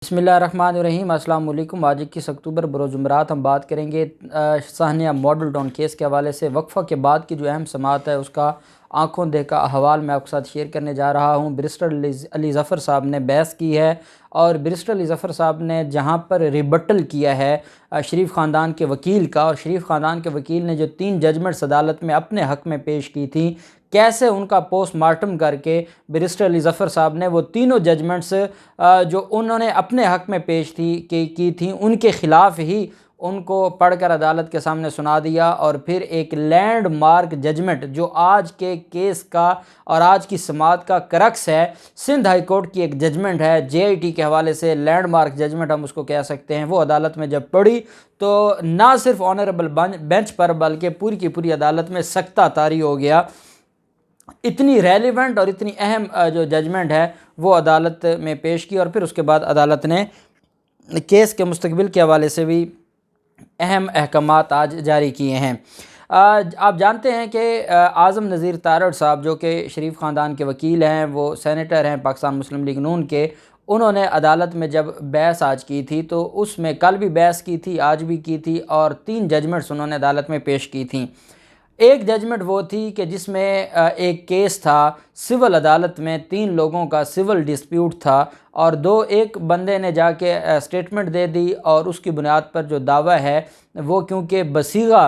बिस्मिल्लाहिर्रहमानिर्रहीम। अस्सलाम वालेकुम। आज 21 अक्टूबर बरोज़ जुमरात हम बात करेंगे साहनिया मॉडल टाउन केस के हवाले से। वक्फ़ा के बाद की जो अहम समाअत है उसका आंखों देखा अहवाल मैं आपके साथ शेयर करने जा रहा हूँ। बैरिस्टर अली ज़फ़र साहब ने बहस की है और बैरिस्टर अली ज़फ़र साहब ने जहाँ पर रिबटल किया है शरीफ ख़ानदान के वकील का, और शरीफ ख़ानदान के वकील ने जो 3 जजमेंट्स अदालत में अपने हक़ में पेश की थी, कैसे उनका पोस्टमार्टम करके बैरिस्टर अली ज़फ़र साहब ने वो तीनों जजमेंट्स जो उन्होंने अपने हक़ में पेश की थी उनके ख़िलाफ़ ही उनको पढ़कर अदालत के सामने सुना दिया। और फिर एक लैंडमार्क जजमेंट जो आज के केस का और आज की समाअत का क्रक्स है, सिंध हाई कोर्ट की एक जजमेंट है JIT के हवाले से, लैंडमार्क जजमेंट हम उसको कह सकते हैं। वो अदालत में जब पढ़ी तो ना सिर्फ ऑनरेबल बेंच पर बल्कि पूरी की पूरी अदालत में सख्ता तारी हो गया। इतनी रेलिवेंट और इतनी अहम जो जजमेंट है वो अदालत में पेश की, और फिर उसके बाद अदालत ने केस के मुस्तकबिल के हवाले से भी अहम अहकामात आज जारी किए हैं। आप जानते हैं कि आज़म नज़ीर तारड़ साहब जो कि शरीफ ख़ानदान के वकील हैं, वो सेनेटर हैं पाकिस्तान मुस्लिम लीग नून के, उन्होंने अदालत में जब बहस आज की थी तो उसमें कल भी बहस की थी, आज भी की थी, और 3 जजमेंट्स उन्होंने अदालत में पेश की थी। एक जजमेंट वो थी कि जिसमें एक केस था सिविल अदालत में, 3 लोगों का सिविल डिस्प्यूट था और एक बंदे ने जाके स्टेटमेंट दे दी और उसकी बुनियाद पर जो दावा है वो क्योंकि बसीगा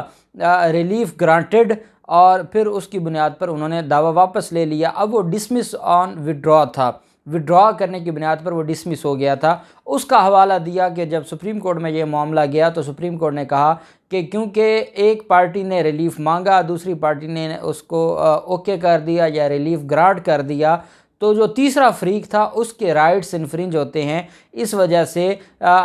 रिलीफ ग्रांटेड, और फिर उसकी बुनियाद पर उन्होंने दावा वापस ले लिया। अब वो डिसमिस ऑन विड्रॉ था, विड्रॉ करने की बुनियाद पर वो डिसमिस हो गया था। उसका हवाला दिया कि जब सुप्रीम कोर्ट में ये मामला गया तो सुप्रीम कोर्ट ने कहा कि क्योंकि एक पार्टी ने रिलीफ मांगा, दूसरी पार्टी ने उसको ओके कर दिया या रिलीफ ग्रांट कर दिया, तो जो तीसरा फरीक था उसके राइट्स इन्फ्रिंज होते हैं। इस वजह से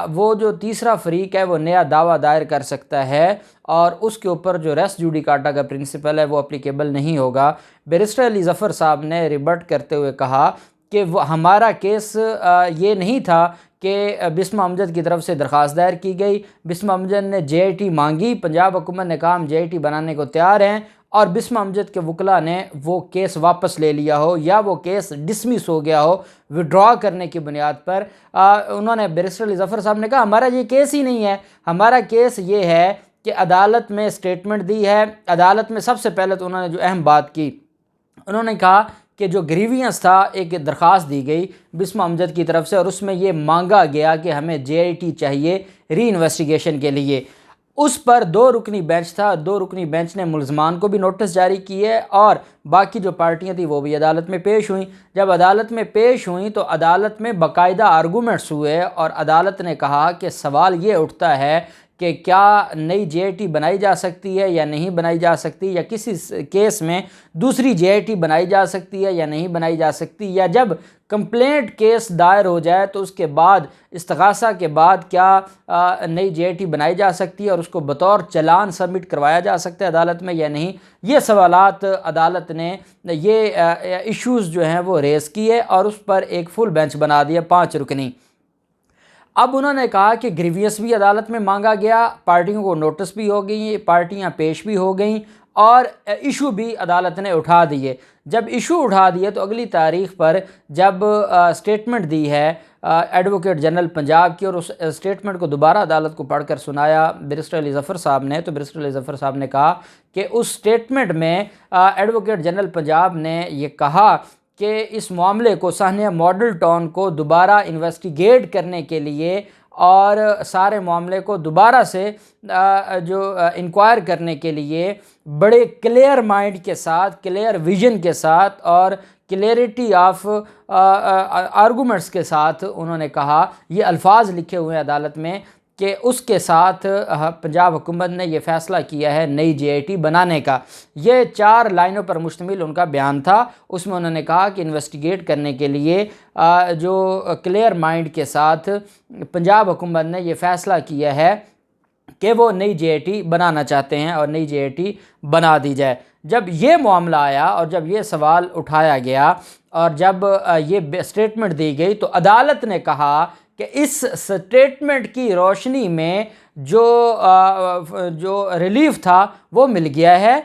वो जो तीसरा फरीक है वो नया दावा दायर कर सकता है और उसके ऊपर जो रेस जुडिकाटा का प्रिंसिपल है वो अप्लीकेबल नहीं होगा। बैरिस्टर अली ज़फ़र साहब ने रिबट करते हुए कहा कि वो हमारा केस ये नहीं था कि बिस्मा अमजद की तरफ से दरख्वास्त दायर की गई, बिस्मा अमजद ने JIT मांगी, पंजाब हुकूमत ने कहा हम JIT बनाने को तैयार हैं, और बिस्मा अमजद के वकला ने वो केस वापस ले लिया हो या वो केस डिसमिस हो गया हो विड्रॉ करने की बुनियाद पर। उन्होंने बैरिस्टर अली ज़फ़र साहब ने कहा हमारा ये केस ही नहीं है, हमारा केस ये है कि अदालत में स्टेटमेंट दी है। अदालत में सबसे पहले तो उन्होंने जो अहम बात की, उन्होंने कहा कि जो ग्रीवियंस था, एक दरख्वास्त दी गई बिस्मा अमजद की तरफ से और उसमें ये मांगा गया कि हमें JIT चाहिए री इन्वेस्टिगेशन के लिए। उस पर 2 रुकनी बेंच था, 2 रुकनी बेंच ने मुलजमान को भी नोटिस जारी किए और बाकी जो पार्टियां थी वो भी अदालत में पेश हुई। जब अदालत में पेश हुई तो अदालत में बाकायदा आर्गूमेंट्स हुए और अदालत ने कहा कि सवाल ये उठता है कि क्या नई JIT बनाई जा सकती है या नहीं बनाई जा सकती, या किसी केस में दूसरी JIT बनाई जा सकती है या नहीं बनाई जा सकती, या जब कंप्लेंट केस दायर हो जाए तो उसके बाद इस्तग़ासा के बाद क्या नई JIT बनाई जा सकती है और उसको बतौर चालान सबमिट करवाया जा सकता है अदालत में या नहीं। ये सवालात अदालत ने ये इश्यूज़ जो हैं वो रेज़ किए और उस पर एक फुल बेंच बना दिया 5 रुकनी। अब उन्होंने कहा कि ग्रीवियस भी अदालत में मांगा गया, पार्टियों को नोटिस भी हो गई, पार्टियां पेश भी हो गईं और इशू भी अदालत ने उठा दिए। जब इशू उठा दिए तो अगली तारीख पर जब स्टेटमेंट दी है एडवोकेट जनरल पंजाब की और उस स्टेटमेंट को दोबारा अदालत को पढ़कर सुनाया बैरिस्टर अली ज़फ़र साहब ने, तो बैरिस्टर अली ज़फ़र साहब ने कहा कि उस स्टेटमेंट में एडवोकेट जनरल पंजाब ने ये कहा कि इस मामले को साहनिया मॉडल टाउन को दोबारा इन्वेस्टिगेट करने के लिए और सारे मामले को दोबारा से जो इंक्वायर करने के लिए बड़े क्लियर माइंड के साथ, क्लियर विजन के साथ और क्लियरिटी ऑफ आर्गूमेंट्स के साथ उन्होंने कहा, ये अल्फाज लिखे हुए हैं अदालत में कि उसके साथ पंजाब हुकूमत ने यह फ़ैसला किया है नई JIT बनाने का। ये 4 लाइनों पर मुश्तमिल उनका बयान था। उसमें उन्होंने कहा कि इन्वेस्टिगेट करने के लिए जो क्लियर माइंड के साथ पंजाब हुकूमत ने यह फ़ैसला किया है कि वो नई JIT बनाना चाहते हैं और नई JIT बना दी जाए। जब ये मामला आया और जब ये सवाल उठाया गया और जब ये स्टेटमेंट दी गई तो अदालत ने कहा कि इस स्टेटमेंट की रोशनी में जो रिलीफ था वो मिल गया है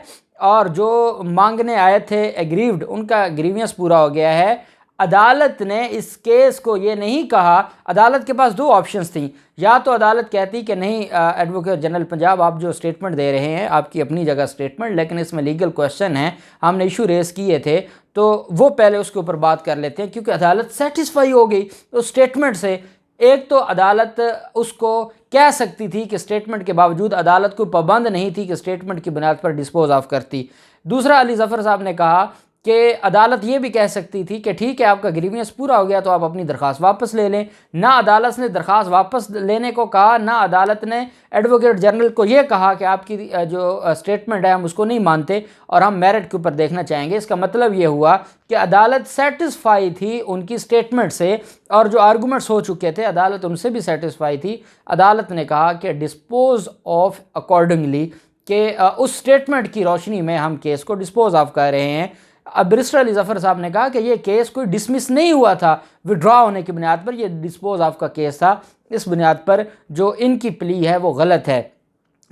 और जो मांगने आए थे एग्रीव्ड उनका ग्रीवियंस पूरा हो गया है। अदालत ने इस केस को ये नहीं कहा, अदालत के पास दो ऑप्शंस थी, या तो अदालत कहती कि नहीं एडवोकेट जनरल पंजाब आप जो स्टेटमेंट दे रहे हैं आपकी अपनी जगह स्टेटमेंट, लेकिन इसमें लीगल क्वेश्चन है, हमने इशू रेस किए थे, तो वो पहले उसके ऊपर बात कर लेते हैं, क्योंकि अदालत सेटिस्फाई हो गई उस स्टेटमेंट से। एक तो अदालत उसको कह सकती थी कि स्टेटमेंट के बावजूद अदालत को पाबंद नहीं थी कि स्टेटमेंट की बुनियाद पर डिस्पोज ऑफ करती। दूसरा, अली ज़फ़र साहब ने कहा कि अदालत ये भी कह सकती थी कि ठीक है आपका ग्रीवियंस पूरा हो गया तो आप अपनी दरख्वास्त वापस ले लें। ना अदालत ने दरख्वास्त वापस लेने को कहा, ना अदालत ने एडवोकेट जनरल को ये कहा कि आपकी जो स्टेटमेंट है हम उसको नहीं मानते और हम मेरिट के ऊपर देखना चाहेंगे। इसका मतलब ये हुआ कि अदालत सेटिस्फाई थी उनकी स्टेटमेंट से, और जो आर्गूमेंट्स हो चुके थे अदालत उनसे भी सेटिस्फाई थी। अदालत ने कहा कि डिस्पोज ऑफ अकॉर्डिंगली, कि उस स्टेटमेंट की रोशनी में हम केस को डिस्पोज ऑफ कर रहे हैं। अब बैरिस्टर अली ज़फ़र साहब ने कहा कि ये केस कोई डिसमिस नहीं हुआ था विड्रॉ होने की बुनियाद पर, ये डिस्पोज ऑफ का केस था, इस बुनियाद पर जो इनकी प्ली है वो गलत है।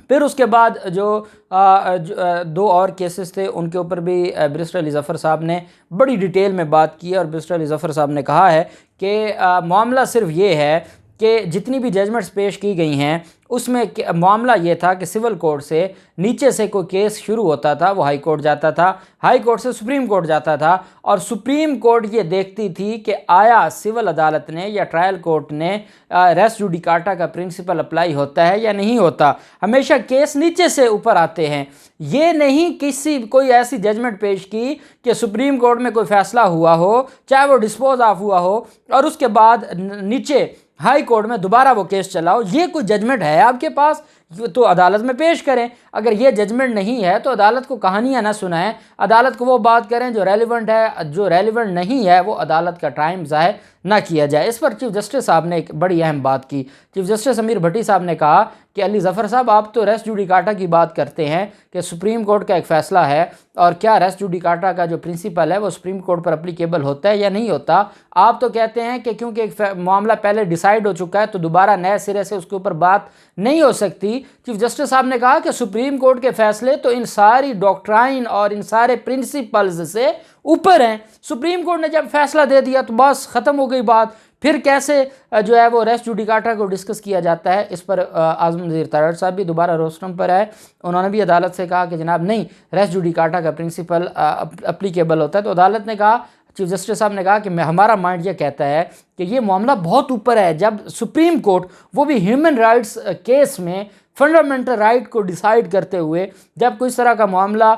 फिर उसके बाद जो दो और केसेस थे उनके ऊपर भी बैरिस्टर अली ज़फ़र साहब ने बड़ी डिटेल में बात की, और बैरिस्टर अली ज़फ़र साहब ने कहा है कि मामला सिर्फ ये है कि जितनी भी जजमेंट्स पेश की गई हैं उसमें मामला ये था कि सिविल कोर्ट से नीचे से कोई केस शुरू होता था, वो हाई कोर्ट जाता था, हाई कोर्ट से सुप्रीम कोर्ट जाता था, और सुप्रीम कोर्ट ये देखती थी कि आया सिविल अदालत ने या ट्रायल कोर्ट ने रेस जुडिकाटा का प्रिंसिपल अप्लाई होता है या नहीं होता। हमेशा केस नीचे से ऊपर आते हैं। ये नहीं किसी कोई ऐसी जजमेंट पेश की कि सुप्रीम कोर्ट में कोई फैसला हुआ हो, चाहे वो डिस्पोज ऑफ हुआ हो, और उसके बाद नीचे हाई कोर्ट में दोबारा वो केस चलाओ। ये कोई जजमेंट है आपके पास तो अदालत में पेश करें। अगर ये जजमेंट नहीं है तो अदालत को कहानियाँ ना सुनाएं, अदालत को वो बात करें जो रेलिवेंट है, जो रेलिवेंट नहीं है वो अदालत का टाइम ज़ाय ना किया जाए। इस पर चीफ जस्टिस साहब ने एक बड़ी अहम बात की। चीफ जस्टिस अमीर भट्टी साहब ने कहा कि अली ज़फ़र साहब आप तो रेस जुडिकाटा की बात करते हैं कि सुप्रीम कोर्ट का एक फ़ैसला है, और क्या रेस जुडिकाटा का जो प्रिंसिपल है वो सुप्रीम कोर्ट पर अप्लीकेबल होता है या नहीं होता। आप तो कहते हैं कि क्योंकि एक मामला पहले डिसाइड हो चुका है तो दोबारा नए सिरे से उसके ऊपर बात नहीं हो सकती। चीफ जस्टिस साहब ने कहा कि सुप्रीम कोर्ट के फैसले तो इन सारी डॉक्ट्राइन और इन सारे प्रिंसिपल्स से ऊपर हैं। सुप्रीम कोर्ट ने जब फैसला दे दिया तो बस ख़त्म हो गई बात, फिर कैसे जो है वो रेस जुडिकाटा को डिस्कस किया जाता है। इस पर आज़म नज़ीर तारड़ साहब भी दोबारा रोस्टम पर आए, उन्होंने भी अदालत से कहा कि जनाब नहीं, रेस जुडिकाटा का प्रिंसिपल अप्लीकेबल होता है। तो अदालत ने कहा, चीफ जस्टिस साहब ने कहा कि हमारा माइंड ये कहता है कि ये मामला बहुत ऊपर है। जब सुप्रीम कोर्ट, वो भी ह्यूमन राइट्स केस में फंडामेंटल राइट को डिसाइड करते हुए जब कोई इस तरह का मामला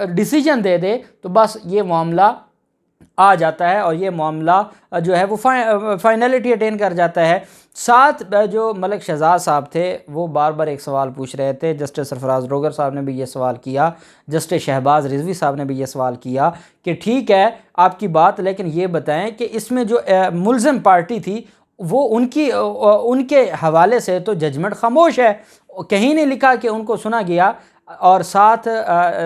डिसीजन दे दे तो बस ये मामला आ जाता है और ये मामला जो है वो फाइनलिटी अटेन कर जाता है। साथ जो मलिक शहजाद साहब थे वो बार बार एक सवाल पूछ रहे थे। जस्टिस सरफराज रोगर साहब ने भी ये सवाल किया, जस्टिस शहबाज रिजवी साहब ने भी ये सवाल किया कि ठीक है आपकी बात, लेकिन ये बताएं कि इसमें जो मुल्ज़िम पार्टी थी वो उनके हवाले से तो जजमेंट खामोश है, कहीं नहीं लिखा कि उनको सुना गया। और साथ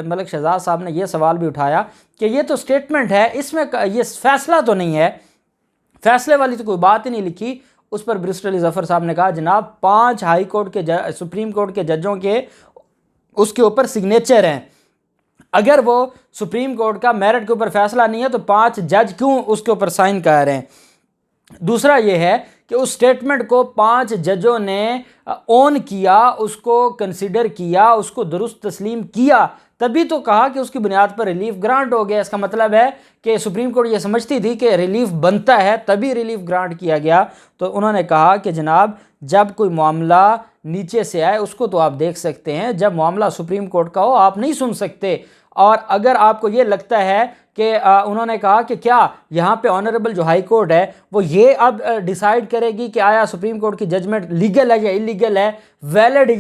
मलिक शहजाद साहब ने यह सवाल भी उठाया कि ये तो स्टेटमेंट है, इसमें ये फैसला तो नहीं है, फैसले वाली तो कोई बात ही नहीं लिखी। उस पर बैरिस्टर अली ज़फ़र साहब ने कहा जनाब 5 हाई कोर्ट के सुप्रीम कोर्ट के जजों के उसके ऊपर सिग्नेचर हैं, अगर वो सुप्रीम कोर्ट का मेरिट के ऊपर फैसला नहीं है तो 5 जज क्यों उसके ऊपर साइन कर रहे हैं। दूसरा ये है कि उस स्टेटमेंट को 5 जजों ने ओन किया, उसको कंसिडर किया, उसको दुरुस्त तस्लीम किया, तभी तो कहा कि उसकी बुनियाद पर रिलीफ ग्रांट हो गया। इसका मतलब है कि सुप्रीम कोर्ट ये समझती थी कि रिलीफ बनता है तभी रिलीफ ग्रांट किया गया। तो उन्होंने कहा कि जनाब जब कोई मामला नीचे से आए उसको तो आप देख सकते हैं, जब मामला सुप्रीम कोर्ट का हो आप नहीं सुन सकते। और अगर आपको ये लगता है कि उन्होंने कहा कि क्या यहाँ पे ऑनरेबल जो हाई कोर्ट है वो ये अब डिसाइड करेगी कि आया सुप्रीम कोर्ट की जजमेंट लीगल है या इलीगल है, वैलिड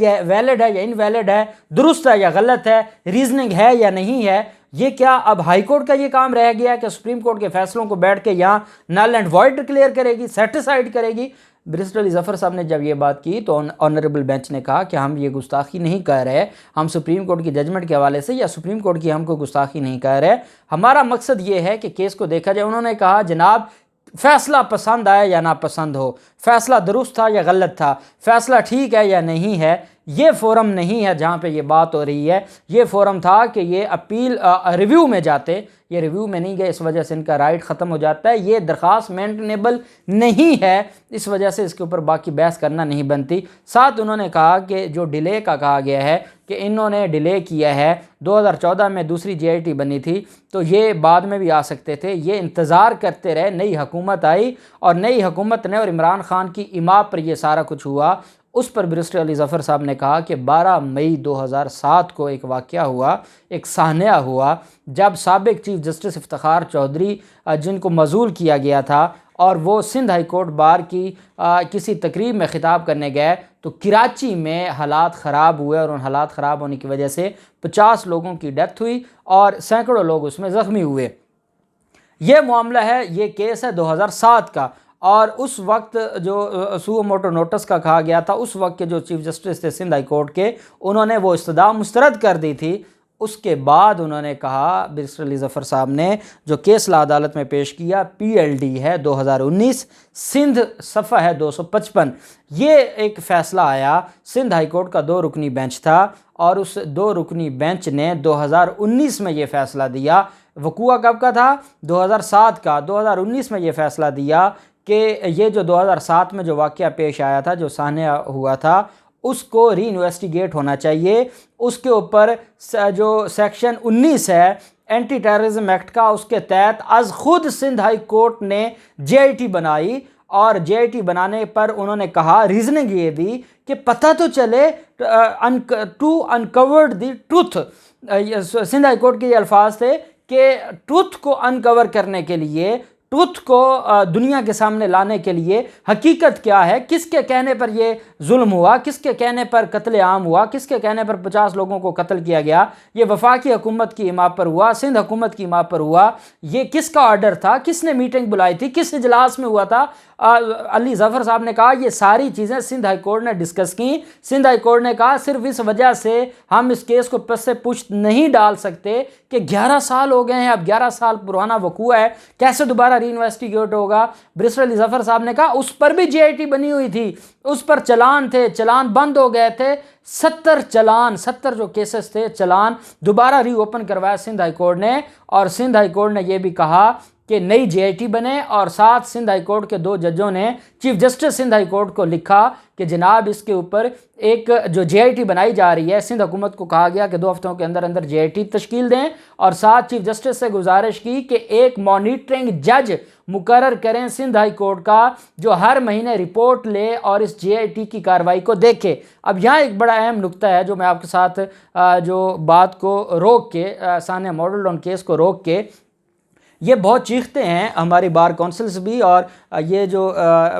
है या इनवैलिड है, दुरुस्त है या गलत है, रीजनिंग है या नहीं है, ये क्या अब हाई कोर्ट का ये काम रह गया है कि सुप्रीम कोर्ट के फैसलों को बैठ के यहाँ नल एंड वॉइड डिक्लेयर करेगी, सेटिसाइड करेगी। बैरिस्टर अली ज़फ़र साहब ने जब ये बात की तो ऑनरेबल बेंच ने कहा कि हम ये गुस्ताखी नहीं कर रहे, हम सुप्रीम कोर्ट की जजमेंट के हवाले से या सुप्रीम कोर्ट की हमको गुस्ताखी नहीं कर रहे, हमारा मकसद ये है कि केस को देखा जाए। उन्होंने कहा जनाब फैसला पसंद आया या ना पसंद हो, फैसला दुरुस्त था या गलत था, फैसला ठीक है या नहीं है, ये फोरम नहीं है जहाँ पे ये बात हो रही है। ये फोरम था कि ये अपील रिव्यू में जाते, ये रिव्यू में नहीं गए, इस वजह से इनका राइट ख़त्म हो जाता है। ये दरख्वास्त मेंटेनेबल नहीं है, इस वजह से इसके ऊपर बाकी बहस करना नहीं बनती। साथ उन्होंने कहा कि जो डिले का कहा गया है कि इन्होंने डिले किया है, 2014 में दूसरी JIT बनी थी तो ये बाद में भी आ सकते थे, ये इंतज़ार करते रहे, नई हुकूमत आई और नई हुकूमत ने और इमरान खान की इमाम पर ये सारा कुछ हुआ। उस पर बैरिस्टर अली ज़फ़र साहब ने कहा कि 12 मई 2007 को एक वाक़या हुआ, एक सान्या हुआ जब साबिक़ चीफ़ जस्टिस इफ्तिखार चौधरी जिनको मज़ूल किया गया था और वो सिंध हाई कोर्ट बार की किसी तकरीब में ख़िताब करने गए तो कराची में हालात ख़राब हुए और उन हालात ख़राब होने की वजह से 50 लोगों की डेथ हुई और सैकड़ों लोग उसमें ज़ख्मी हुए। ये मामला है, ये केस है 2007 का और उस वक्त जो सुओ मोटो नोटिस का कहा गया था, उस वक्त के जो चीफ जस्टिस थे सिंध हाई कोर्ट के, उन्होंने वो इस्तदा मुस्तरद कर दी थी। उसके बाद उन्होंने कहा, बैरिस्टर अली ज़फ़र साहब ने जो केस ला अदालत में पेश किया, PLD है 2019, सिंध सफ़ा है 255, ये एक फ़ैसला आया। सिंध हाई कोर्ट का 2 रुकनी बेंच था और उस 2 रुकनी बेंच ने 2019 में ये फ़ैसला दिया। वक़ूआ कब का था? 2007 का। 2019 में ये फ़ैसला दिया कि ये जो 2007 में जो वाक़या पेश आया था, जो सान्या हुआ था, उसको री इन्वेस्टिगेट होना चाहिए। उसके ऊपर जो सेक्शन 19 है एंटी टेररिज्म एक्ट का, उसके तहत आज खुद सिंध हाई कोर्ट ने JIT बनाई और JIT बनाने पर उन्होंने कहा, रीजनिंग ये दी कि पता तो चले to uncovered the truth. Sindh high court के ये अल्फाज थे कि ट्रूथ को अनकवर करने के लिए, ट्रूथ को दुनिया के सामने लाने के लिए हकीकत क्या है, किसके कहने पर ये जुल्म हुआ, किसके कहने पर कत्ले आम हुआ, किसके कहने पर 50 लोगों को कत्ल किया गया, ये वफाकी हुकूमत की इमाम पर हुआ, सिंध हुकूमत की इमाम पर हुआ, ये किसका ऑर्डर था, किसने मीटिंग बुलाई थी, किस इजलास में हुआ था। अली ज़फ़र साहब ने कहा ये सारी चीज़ें सिंध हाई कोर्ट ने डिस्कस की। सिंध हाई कोर्ट ने कहा सिर्फ इस वजह से हम इस केस को पस से पुश नहीं डाल सकते कि 11 साल हो गए हैं, अब 11 साल पुराना वकूआ है, कैसे दोबारा री इन्वेस्टिगेट होगा। बैरिस्टर अली ज़फ़र साहब ने कहा उस पर भी JIT बनी हुई थी, उस पर चलान थे, चलान बंद हो गए थे। 70 चलान, 70 जो केसेस थे, चलान दोबारा रीओपन करवाया सिंध हाई कोर्ट ने। और सिंध हाई कोर्ट ने यह भी कहा कि नई JIT बने और साथ सिंध हाई कोर्ट के 2 जजों ने chief justice Sindh high court को लिखा कि जनाब इसके ऊपर एक जो JIT बनाई जा रही है, सिंध हुकूमत को कहा गया कि 2 हफ्तों के अंदर अंदर JIT तश्कील दें और साथ चीफ जस्टिस से गुजारिश की कि एक मॉनिटरिंग जज मुकर्रर करें सिंध हाई कोर्ट का, जो हर महीने रिपोर्ट ले और इस JIT की कार्रवाई को देखे। अब यहाँ एक बड़ा अहम नुक्ता है जो मैं आपके साथ जो बात को रोक के, सान्या मॉडल टाउन केस को रोक के, ये बहुत चीखते हैं हमारी बार काउंसिल्स भी और ये जो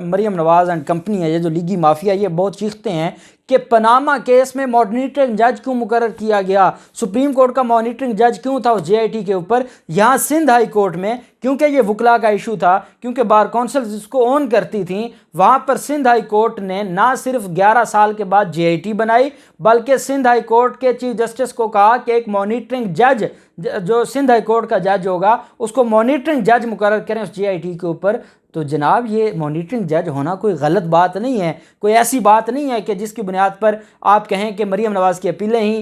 मरियम नवाज़ एंड कंपनी है, ये जो लीगी माफिया, ये बहुत चीखते हैं कि पनामा केस में मॉनिटरिंग जज क्यों मुकर्रर किया गया, सुप्रीम कोर्ट का मॉनिटरिंग जज क्यों था उस JIT के ऊपर, यहाँ सिंध हाई कोर्ट में क्योंकि ये वकला का इशू था, क्योंकि बार काउंसिल जिसको ओन करती थी, वहाँ पर सिंध हाई कोर्ट ने ना सिर्फ 11 साल के बाद JIT बनाई, बल्कि सिंध हाई कोर्ट के चीफ जस्टिस को कहा कि एक मॉनिटरिंग जज, जो सिंध हाई कोर्ट का जज होगा, उसको मॉनिटरिंग जज मुकर्रर करें उस JIT के ऊपर। तो जनाब ये मॉनिटरिंग जज होना कोई गलत बात नहीं है, कोई ऐसी बात नहीं है कि जिसकी बुनियाद पर आप कहें कि मरियम नवाज़ की अपीलें ही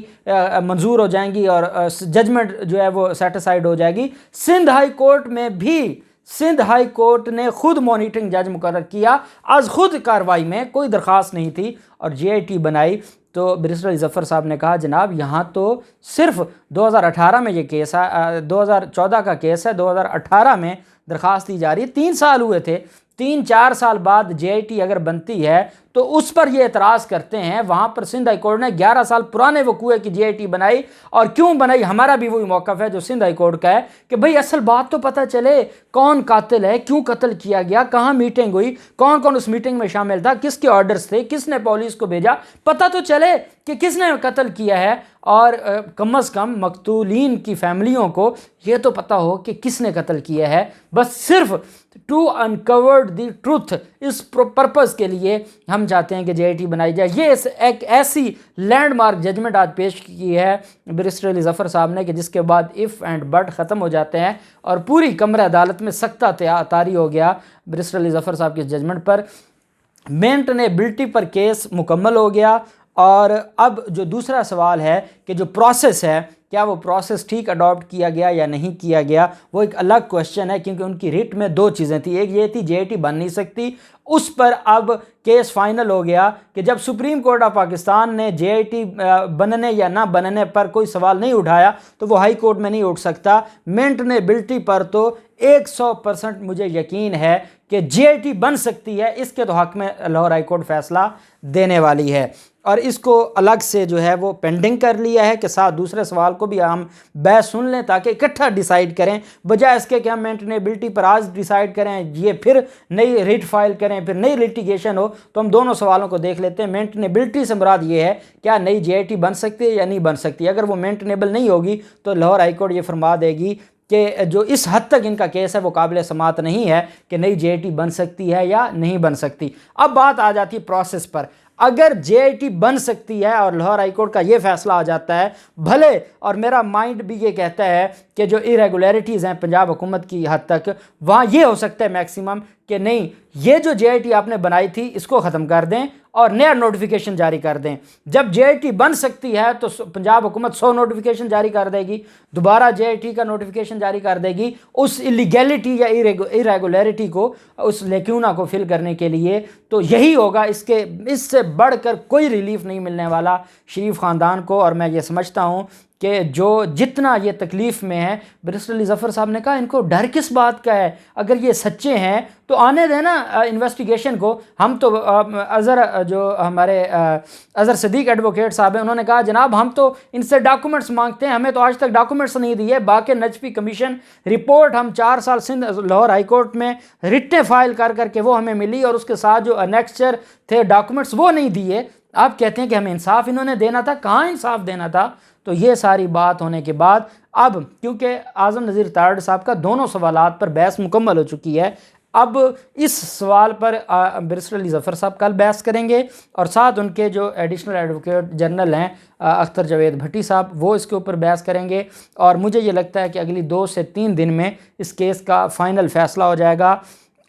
मंजूर हो जाएंगी और जजमेंट जो है वो सेटिस्फाइड हो जाएगी। सिंध हाई कोर्ट में भी सिंध हाई कोर्ट ने खुद मॉनिटरिंग जज मुकर्रर किया, आज खुद कार्रवाई में कोई दरख्वास्त नहीं थी और JIT बनाई। तो बैरिस्टर अली ज़फ़र साहब ने कहा जनाब यहाँ तो सिर्फ 2018 में ये केस है, 2014 का केस है, 2018 में दरख्वास्त दी जा रही है, 3 साल हुए थे, 3-4 साल बाद JIT अगर बनती है तो उस पर ये एतराज़ करते हैं। वहाँ पर सिंध हाई कोर्ट ने 11 साल पुराने वकूए की JIT बनाई, और क्यों बनाई, हमारा भी वही मौक़िफ़ है जो सिंध हाई कोर्ट का है कि भाई असल बात तो पता चले कौन कातिल है, क्यों कत्ल किया गया, कहाँ मीटिंग हुई, कौन कौन उस मीटिंग में शामिल था, किसके ऑर्डर्स थे, किसने पुलिस को भेजा, पता तो चले कि किसने कत्ल किया है। और कम अज़ कम मकतूलीन की फैमिलियों को ये तो पता हो कि किसने कत्ल किया है। बस सिर्फ टू अनकवर्ड द ट्रूथ, इस पर्पज़ के लिए हम चाहते हैं कि JIT बनाई जाए। ये एक ऐसी लैंडमार्क जजमेंट आज पेश की है बैरिस्टर अली ज़फ़र साहब ने कि जिसके बाद इफ़ एंड बट ख़त्म हो जाते हैं और पूरी कमरे अदालत में सख्ता तारी हो गया बैरिस्टर अली ज़फ़र साहब के जजमेंट पर। मेंटेनेबिलिटी पर केस मुकम्मल हो गया और अब जो दूसरा सवाल है कि जो प्रोसेस है, क्या वो प्रोसेस ठीक अडॉप्ट किया गया या नहीं किया गया, वो एक अलग क्वेश्चन है, क्योंकि उनकी रिट में दो चीज़ें थी। एक ये थी जेआईटी बन नहीं सकती, उस पर अब केस फाइनल हो गया कि जब सुप्रीम कोर्ट ऑफ पाकिस्तान ने जेआईटी बनने या ना बनने पर कोई सवाल नहीं उठाया तो वो हाई कोर्ट में नहीं उठ सकता। मेंटेनेबिलिटी पर तो 100% मुझे यकीन है कि जेआईटी बन सकती है, इसके तो हक में लाहौर हाई कोर्ट फैसला देने वाली है। और इसको अलग से जो है वो पेंडिंग कर लिया है कि साथ दूसरे सवाल को भी हम बहस सुन लें ताकि इकट्ठा डिसाइड करें, बजाय इसके कि हम मेंटेनेबिलिटी पर आज डिसाइड करें, ये फिर नई रिट फाइल करें, फिर नई लिटिगेशन हो। तो हम दोनों सवालों को देख लेते हैं। मेंटेनेबिलिटी से मुराद ये है क्या नई जेआईटी बन सकती है या नहीं बन सकती। अगर वो मेंटेनेबल नहीं होगी तो लाहौर हाई कोर्ट ये फरमा देगी कि जो इस हद तक इनका केस है वो काबिल समात नहीं है कि नई जेआईटी बन सकती है या नहीं बन सकती। अब बात आ जाती है प्रोसेस पर। अगर जेआईटी बन सकती है और लाहौर हाई कोर्ट का ये फैसला आ जाता है, भले और मेरा माइंड भी ये कहता है कि जो इरेगुलरिटीज़ हैं पंजाब हुकूमत की हद तक, वहाँ ये हो सकता है मैक्सिमम कि नहीं, ये जो जेआईटी आपने बनाई थी इसको ख़त्म कर दें और नया नोटिफिकेशन जारी कर दें। जब जेआईटी बन सकती है तो पंजाब हुकूमत 100 नोटिफिकेशन जारी कर देगी, दोबारा जेआईटी का नोटिफिकेशन जारी कर देगी उस इलीगैलिटी या इरेगुलरिटी को, उस लेक्यूना को फिल करने के लिए। तो यही होगा, इससे बढ़कर कोई रिलीफ नहीं मिलने वाला शरीफ ख़ानदान को। और मैं ये समझता हूँ कि जो जितना ये तकलीफ़ में है, बैरिस्टर अली ज़फ़र साहब ने कहा इनको डर किस बात का है, अगर ये सच्चे हैं तो आने देना इन्वेस्टिगेशन को। हम तो अज़हर जो हमारे अज़हर सदीक एडवोकेट साहब हैं, उन्होंने कहा जनाब हम तो इनसे डॉक्यूमेंट्स मांगते हैं, हमें तो आज तक डॉक्यूमेंट्स नहीं दिए। बाकी नजफी कमीशन रिपोर्ट हम 4 साल सिंध लाहौर हाई कोर्ट में रिटें फाइल कर करके वो हमें मिली, और उसके साथ जो अनेक्स्चर थे डॉक्यूमेंट्स वो नहीं दिए। आप कहते हैं कि हमें इंसाफ इन्होंने देना था, कहाँ इंसाफ देना था। तो ये सारी बात होने के बाद अब क्योंकि आज़म नज़ीर तारड़ साहब का दोनों सवालात पर बहस मुकम्मल हो चुकी है, अब इस सवाल पर बैरिस्टर अली ज़फ़र साहब कल बहस करेंगे और साथ उनके जो एडिशनल एडवोकेट जनरल हैं अख्तर जावेद भट्टी साहब, वो इसके ऊपर बहस करेंगे। और मुझे ये लगता है कि अगली 2 से 3 दिन में इस केस का फ़ाइनल फ़ैसला हो जाएगा।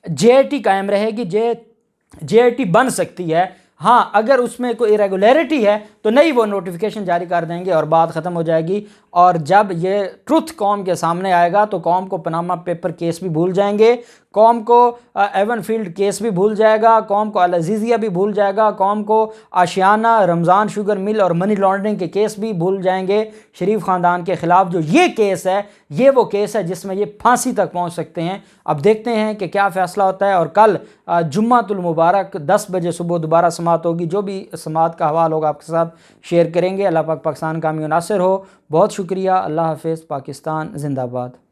जेआईटी कायम रहेगी, जेआईटी बन सकती है। हाँ, अगर उसमें कोई इरेगुलरिटी है तो नहीं, वो नोटिफिकेशन जारी कर देंगे और बात ख़त्म हो जाएगी। और जब ये ट्रुथ कौम के सामने आएगा तो कौम को पनामा पेपर केस भी भूल जाएंगे, कौम को एवन फील्ड केस भी भूल जाएगा, कौम को अल अज़ीज़िया भी भूल जाएगा, कौम को आशियाना, रमज़ान शुगर मिल और मनी लॉन्ड्रिंग के केस भी भूल जाएंगे। शरीफ ख़ानदान के ख़िलाफ़ जो ये केस है, ये वो केस है जिसमें ये फांसी तक पहुंच सकते हैं। अब देखते हैं कि क्या फ़ैसला होता है। और कल जुम्मातुल मुबारक 10 बजे सुबह दोबारा समात होगी, जो भी समात का हवाल होगा आपके साथ शेयर करेंगे। अल्लाह पाक पाकिस्तान कामयाब नासिर हो। बहुत शुक्रिया। अल्लाह हाफ़िज़। पाकिस्तान जिंदाबाद।